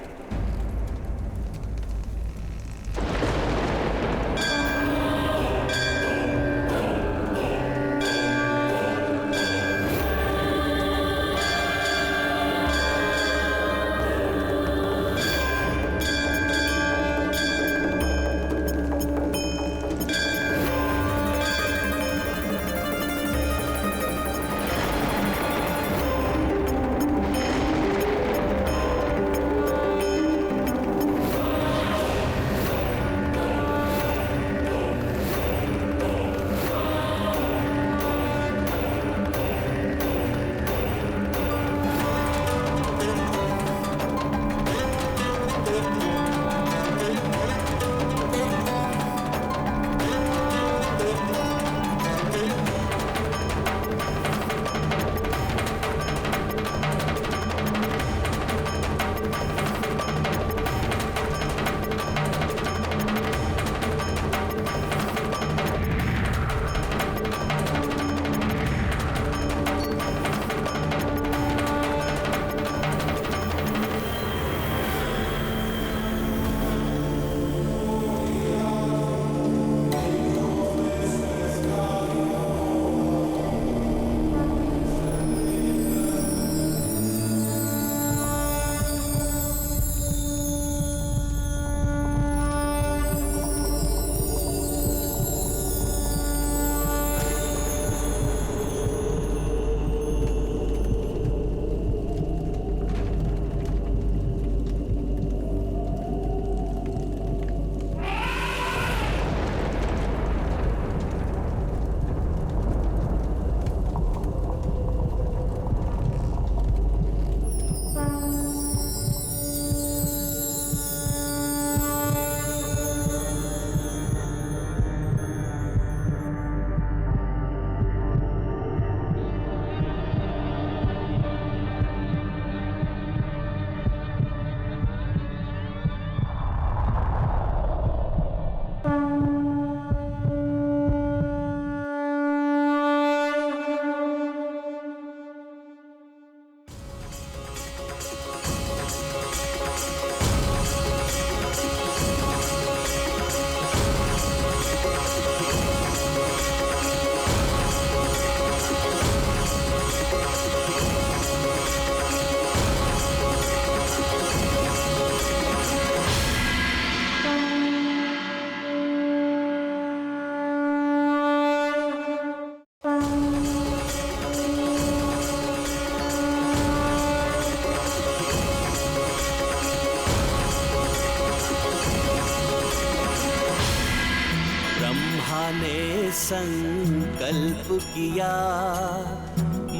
ब्रह्मा ने संकल्प किया,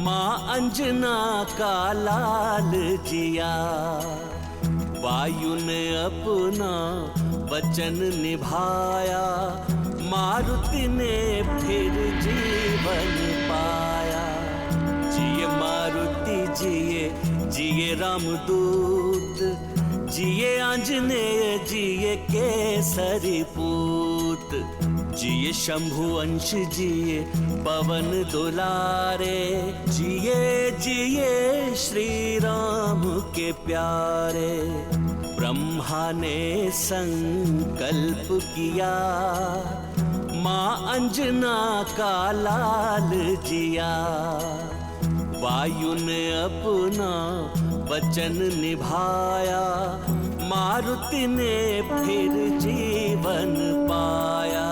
माँ अंजना का लाल जिया। वायु ने अपना वचन निभाया, मारुति ने फिर जीवन पाया। जिए मारुति जिए, जिए रामदूत, जिए आंजनेय, जिए केसरी पूत। जिए शंभु अंश, जिए पवन दुलारे, जिए जिए श्री राम के प्यारे। ब्रह्मा ने संकल्प किया, माँ अंजना का लाल जिया। वायु ने अपना वचन निभाया, मारुति ने फिर जीवन पाया।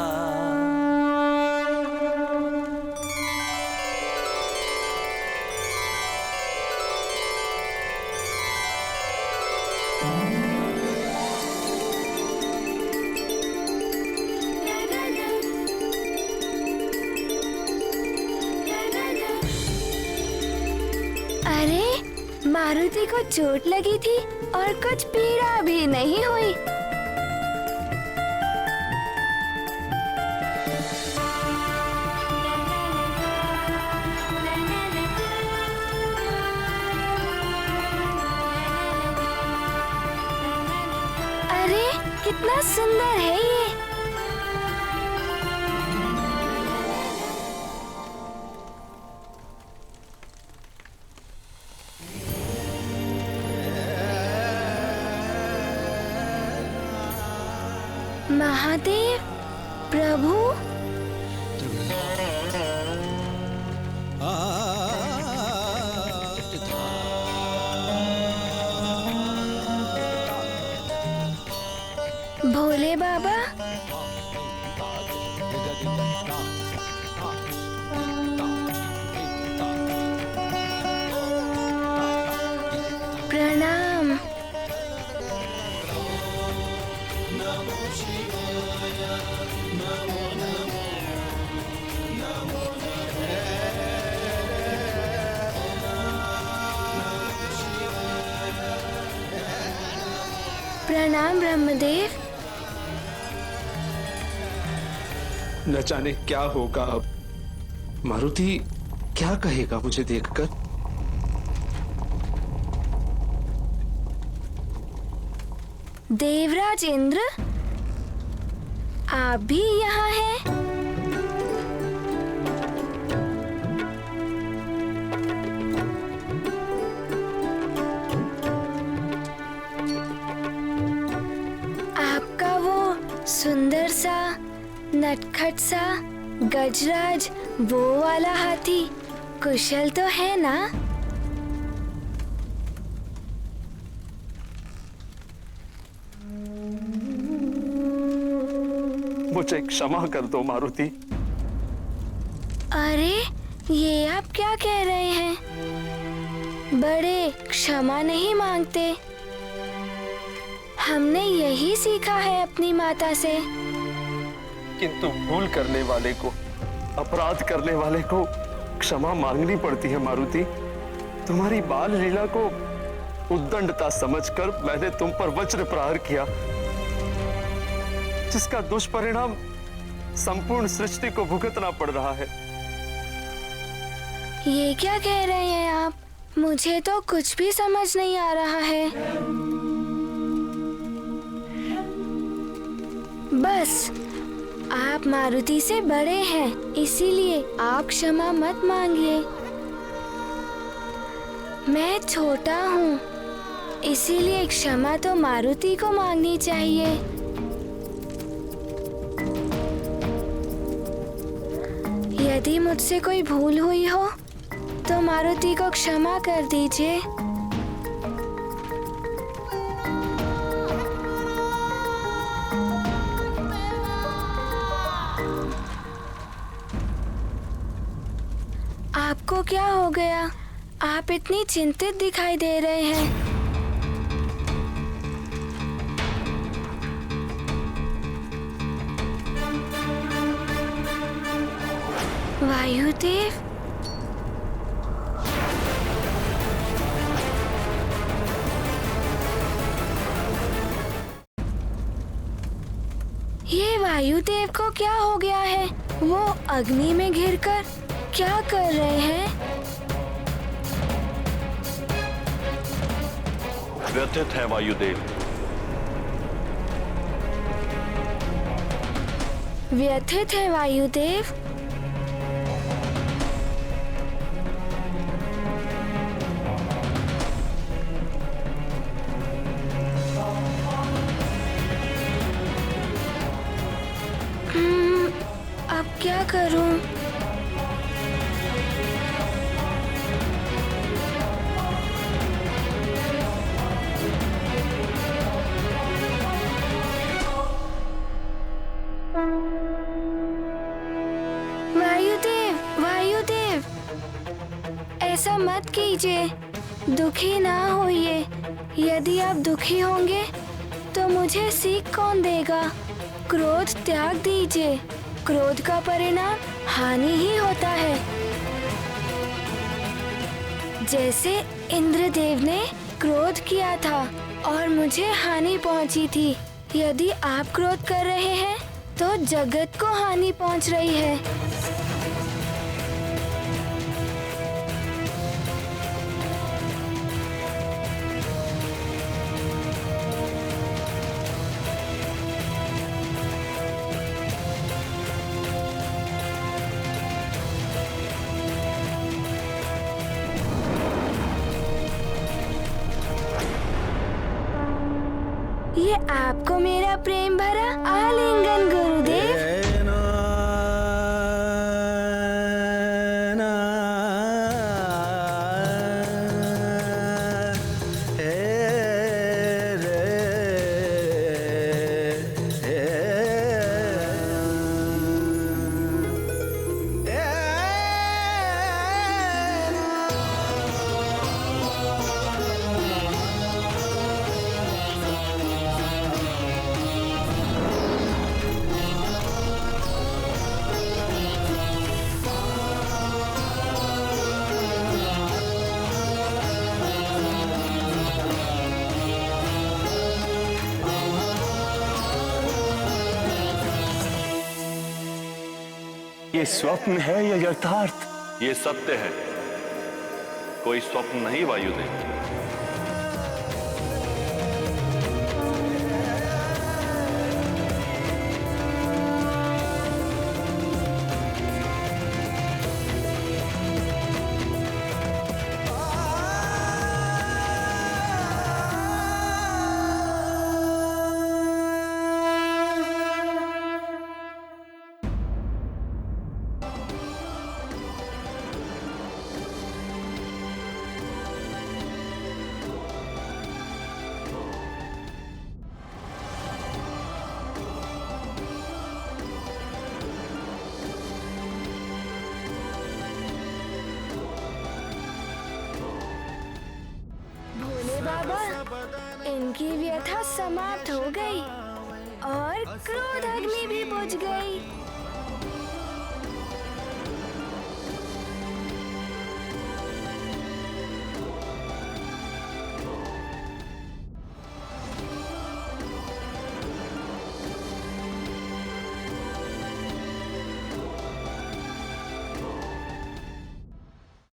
अरे मारुति को चोट लगी थी और कुछ पीड़ा भी नहीं हुई। अरे कितना सुंदर है ये। महादेव प्रभु, भोले बाबा, प्रणाम। प्रणाम ब्रह्मदेव। न जाने क्या होगा अब। मारुति क्या कहेगा मुझे देखकर? देवराज इंद्र, आप भी यहाँ हैं? आपका वो सुंदर सा, नटखट सा गजराज, वो वाला हाथी कुशल तो है ना? मुझे क्षमा कर दो मारुति। अरे ये आप क्या कह रहे हैं? बड़े क्षमा नहीं मांगते। हमने यही सीखा है अपनी माता से। किंतु भूल करने वाले को, अपराध करने वाले को क्षमा मांगनी पड़ती है मारुति। तुम्हारी बाल लीला को उद्दंडता समझकर मैंने तुम पर वज्र प्रहार किया, जिसका दुष्परिणाम संपूर्ण सृष्टि को भुगतना पड़ रहा है। ये क्या कह रहे हैं आप? मुझे तो कुछ भी समझ नहीं आ रहा है। बस आप मारुति से बड़े हैं, इसीलिए आप क्षमा मत मांगिए। मैं छोटा हूँ, इसीलिए क्षमा तो मारुति को मांगनी चाहिए। यदि मुझसे कोई भूल हुई हो तो मारुति को क्षमा कर दीजिए। आपको क्या हो गया? आप इतनी चिंतित दिखाई दे रहे हैं। वायुदेव, ये वायुदेव को क्या हो गया है? वो अग्नि में घिरकर क्या कर रहे हैं? व्यथित है वायुदेव। व्यथित है वायुदेव। अब क्या करूं? वायुदेव, वायुदेव, ऐसा मत कीजिए, दुखी ना होइए। यदि आप दुखी होंगे तो मुझे सीख कौन देगा? क्रोध त्याग दीजिए। क्रोध का परिणाम हानि ही होता है। जैसे इंद्रदेव ने क्रोध किया था और मुझे हानि पहुंची थी। यदि आप क्रोध कर रहे हैं तो जगत को हानि पहुंच रही है। ये आपको मेरा प्रेम भरा आलिंगन गुरुदेव। ये स्वप्न है या यथार्थ? ये सत्य है, कोई स्वप्न नहीं वायुदेव। बाबा, इनकी व्यथा समाप्त हो गई और क्रोध अग्नि भी बुझ गई।